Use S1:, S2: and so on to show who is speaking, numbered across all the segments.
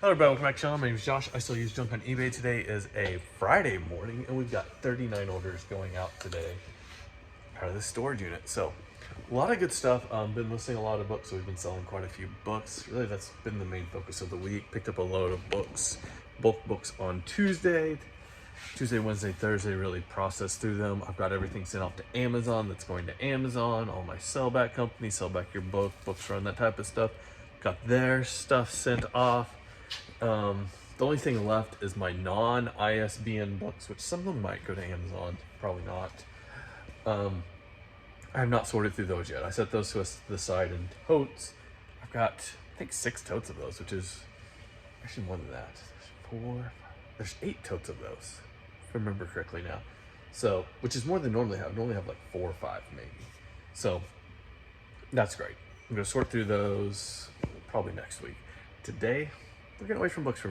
S1: Hello everybody, welcome back to the channel. My name is Josh. I still use junk on eBay. Today is a Friday morning and we've got 39 orders going out today out of the storage unit. So a lot of good stuff. Been listing a lot of books, so we've been selling quite a few books. Really that's been the main focus of the week. Picked up a load of books, bulk books on Tuesday, Wednesday, Thursday, really processed through them. I've got everything sent off to Amazon. That's going to Amazon. All my sell back companies, sell back your book, books run, that type of stuff. Got their stuff sent off. The only thing left is my non-ISBN books, which some of them might go to Amazon, probably not. I have not sorted through those yet. I set those to the side in totes. I've got, I think, 6 totes of those, which is actually more than that. There's 8 totes of those, if I remember correctly now. So, which is more than normally have. I normally have like 4 or 5 maybe. So, that's great. I'm gonna sort through those probably next week. Today, we're getting away from books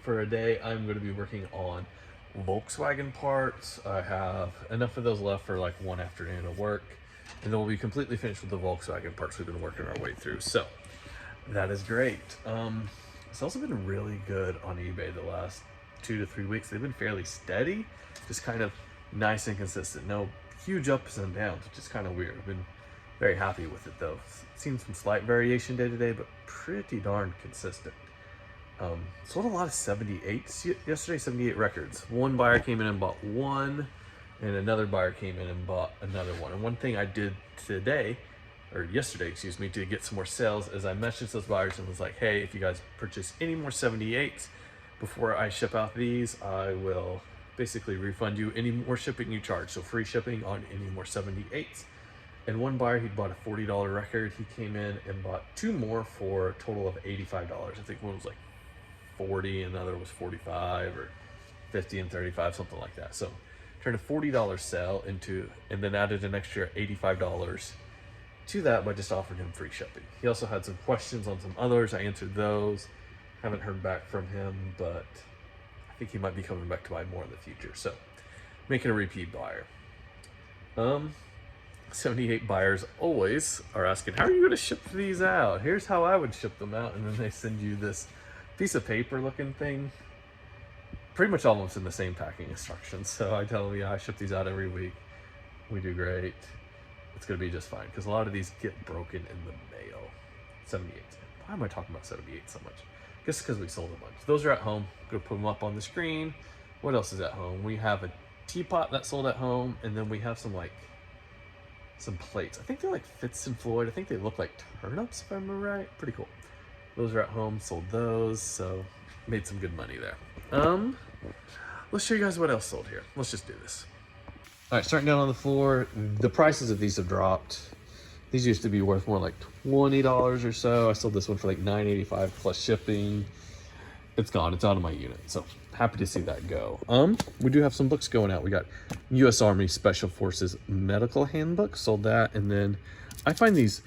S1: for a day. I'm going to be working on Volkswagen parts. I have enough of those left for like one afternoon of work, and then we'll be completely finished with the Volkswagen parts we've been working our way through. So that is great. It's also been really good on eBay the last 2 to 3 weeks. They've been fairly steady, just kind of nice and consistent. No huge ups and downs, which is kind of weird. I've been very happy with it though. Seen some slight variation day to day, but pretty darn consistent. Sold a lot of 78s yesterday, 78 records. One buyer came in and bought one, and another buyer came in and bought another one. And one thing I did yesterday, excuse me, to get some more sales is I messaged those buyers and was like, hey, if you guys purchase any more 78s before I ship out these, I will basically refund you any more shipping you charge. So free shipping on any more 78s. And one buyer, he bought a $40 record. He came in and bought 2 more for a total of $85. I think one was like 40 and another was 45 or 50 and 35, something like that. So turned a $40 sale into, and then added an extra $85 to that by just offering him free shipping. He also had some questions on some others. I answered those. Haven't heard back from him, but I think he might be coming back to buy more in the future. So making a repeat buyer. 78 buyers always are asking, how are you going to ship these out? Here's how I would ship them out. And then they send you this piece of paper looking thing, pretty much almost in the same packing instructions. So I tell them, yeah, I ship these out every week. We do great. It's going to be just fine, because a lot of these get broken in the mail. 78. Why am I talking about 78 so much? Just because we sold a bunch. Those are at home. Go put them up on the screen. What else is at home? We have a teapot that sold at home, and then we have some plates. I think they're like Fitz and Floyd. I think they look like turnips, if I remember right. Pretty cool. Those are at home, sold those, so made some good money there. Let's show you guys what else sold here. Let's just do this. All right, starting down on the floor, the prices of these have dropped. These used to be worth more like $20 or so. I sold this one for like $9.85 plus shipping. It's gone, it's out of my unit, so happy to see that go. We do have some books going out. We got U.S. Army Special Forces Medical Handbook, sold that, and then I find these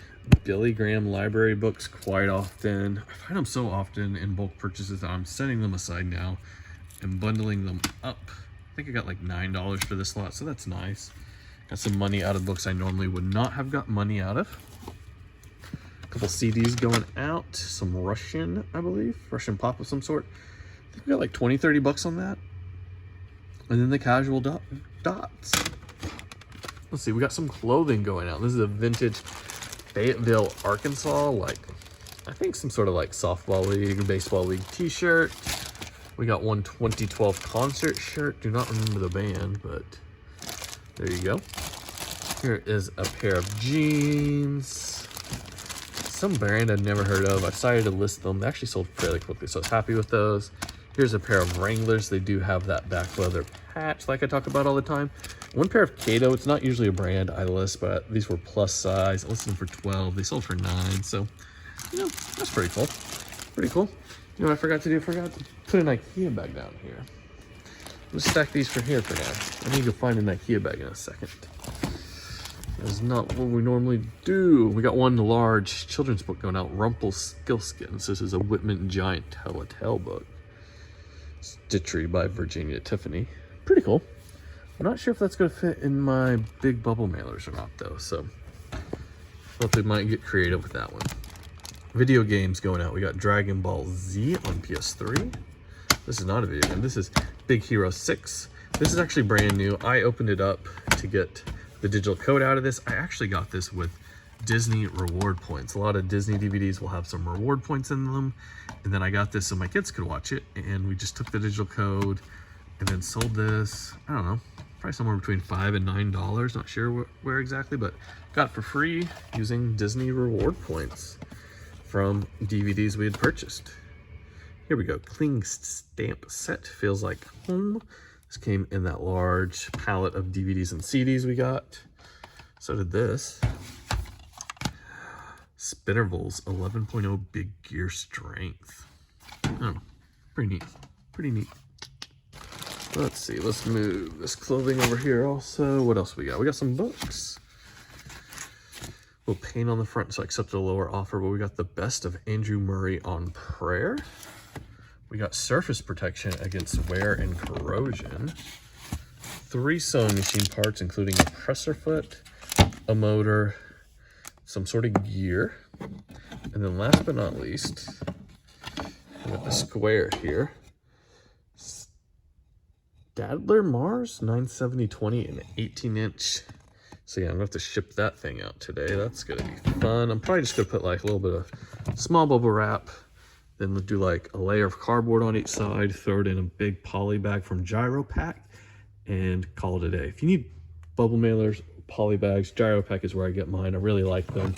S1: Billy Graham library books quite often. I find them so often in bulk purchases that I'm setting them aside now and bundling them up. I think I got like $9 for this lot, so that's nice. Got some money out of books I normally would not have got money out of. A couple CDs going out, some Russian, I believe, Russian pop of some sort. I think we got like 20-30 bucks on that. And then the casual dots. Let's see, we got some clothing going out. This is a vintage Fayetteville, Arkansas, like I think some sort of like softball league, baseball league t-shirt. We got one 2012 concert shirt. Do not remember the band, but there you go. Here is a pair of jeans. Some brand I'd never heard of. I decided to list them. They actually sold fairly quickly, so I was happy with those. Here's a pair of Wranglers. They do have that back leather patch like I talk about all the time. One pair of Cato. It's not usually a brand I list, but these were plus size. I listed them for 12. They sold for 9. So, you know, that's pretty cool. Pretty cool. You know what I forgot to do? I forgot to put an IKEA bag down here. Let's stack these for here for now. I need to find an IKEA bag in a second. That's not what we normally do. We got one large children's book going out, Rumpelstiltskin. This is a Whitman Giant Tell-a-Tale book. Stitchery by Virginia Tiffany. Pretty cool. I'm not sure if that's going to fit in my big bubble mailers or not, though. So, hopefully might get creative with that one. Video games going out. We got Dragon Ball Z on PS3. This is not a video game. This is Big Hero 6. This is actually brand new. I opened it up to get the digital code out of this. I actually got this with Disney reward points. A lot of Disney DVDs will have some reward points in them. And then I got this so my kids could watch it. And we just took the digital code and then sold this, I don't know, probably somewhere between $5 and $9. Not sure where exactly, but got it for free using Disney reward points from DVDs we had purchased. Here we go, cling stamp set, feels like home. This came in that large palette of DVDs and CDs we got. So did this. Spinnervals 11.0 big gear strength. Oh, pretty neat, pretty neat. Let's see, let's move this clothing over here also. What else we got? We got some books. Little paint on the front, so I accepted a lower offer, but we got The Best of Andrew Murray on Prayer. We got surface protection against wear and corrosion. 3 sewing machine parts, including a presser foot, a motor, some sort of gear. And then last but not least, we got the square here. Stadler Mars 970/20 and 18-inch. So yeah, I'm gonna have to ship that thing out today. That's gonna be fun. I'm probably just gonna put like a little bit of small bubble wrap, then we'll do like a layer of cardboard on each side, throw it in a big poly bag from Gyro Pack, and call it a day. If you need bubble mailers, poly bags, Gyro Pack is where I get mine. I really like them.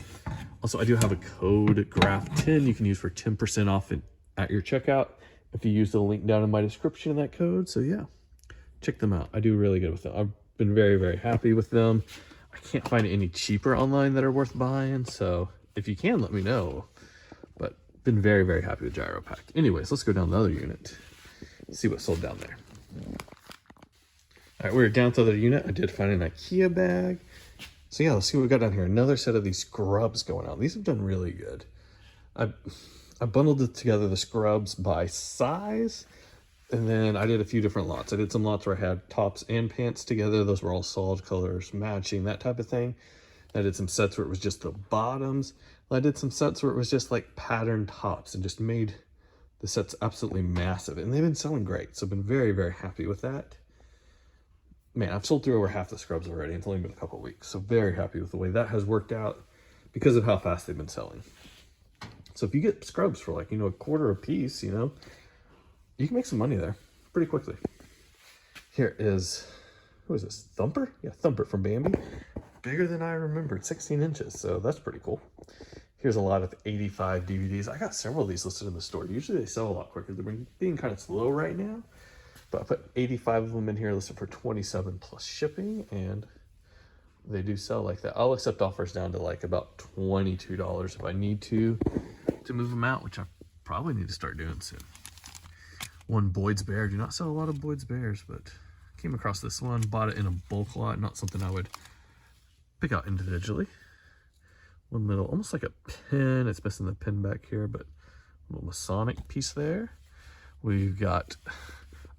S1: Also, I do have a code Graff10 you can use for 10% off at your checkout if you use the link down in my description of that code. So yeah, check them out. I do really good with them. I've been very, very happy with them. I can't find any cheaper online that are worth buying, so if you can, let me know. But been very, very happy with Gyro Pack. Anyways, let's go down the other unit, see what sold down there. All right, we're down to the other unit. I did find an IKEA bag. So yeah, let's see what we got down here. Another set of these scrubs going on. These have done really good. I bundled it together, the scrubs by size, and then I did a few different lots. I did some lots where I had tops and pants together. Those were all solid colors, matching, that type of thing. I did some sets where it was just the bottoms. I did some sets where it was just like patterned tops and just made the sets absolutely massive. And they've been selling great. So I've been very, very happy with that. Man, I've sold through over half the scrubs already. It's only been a couple of weeks. So very happy with the way that has worked out because of how fast they've been selling. So if you get scrubs for like, a quarter a piece, you can make some money there pretty quickly. Here is, who is this? Thumper? Yeah, Thumper from Bambi. Bigger than I remembered, 16 inches. So that's pretty cool. Here's a lot of 85 DVDs. I got several of these listed in the store. Usually they sell a lot quicker. They're being kind of slow right now. But I put 85 of them in here listed for $27 plus shipping. And they do sell like that. I'll accept offers down to like about $22 if I need to move them out, which I probably need to start doing soon. One Boyd's Bear. Do not sell a lot of Boyd's Bears, but came across this one, bought it in a bulk lot, not something I would pick out individually. One little, almost like a pin. It's missing the pin back here, but a little Masonic piece there. We've got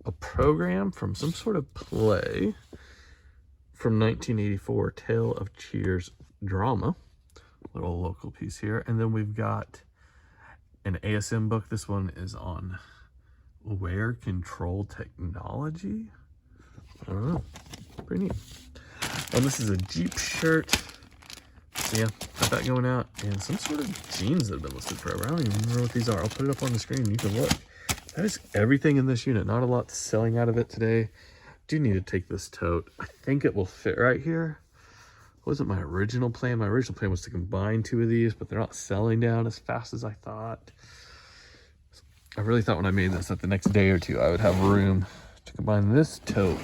S1: a program from some sort of play from 1984, Tale of Cheers drama. Little local piece here. And then we've got an ASM book. This one is on wear control technology. I don't know. Pretty neat. And this is a Jeep shirt. So yeah, got that going out. And some sort of jeans that have been listed forever. I don't even remember what these are. I'll put it up on the screen. You can look. That is everything in this unit. Not a lot selling out of it today. Do need to take this tote. I think it will fit right here. Wasn't my original plan. My original plan was to combine 2 of these, but they're not selling down as fast as I thought. I really thought when I made this that the next day or 2 I would have room to combine this tote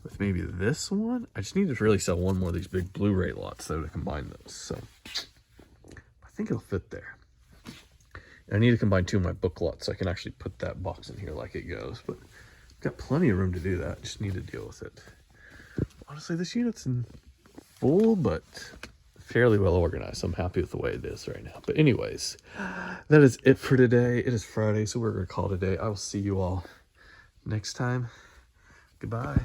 S1: with maybe this one. I just need to really sell one more of these big Blu-ray lots though to combine those. So I think it'll fit there. And I need to combine 2 of my book lots so I can actually put that box in here like it goes. But I've got plenty of room to do that. Just need to deal with it. Honestly, this unit's in full, but fairly well organized. I'm happy with the way it is right now. But anyways, that is it for today. It is Friday, so we're going to call it a day. I will see you all next time. Goodbye.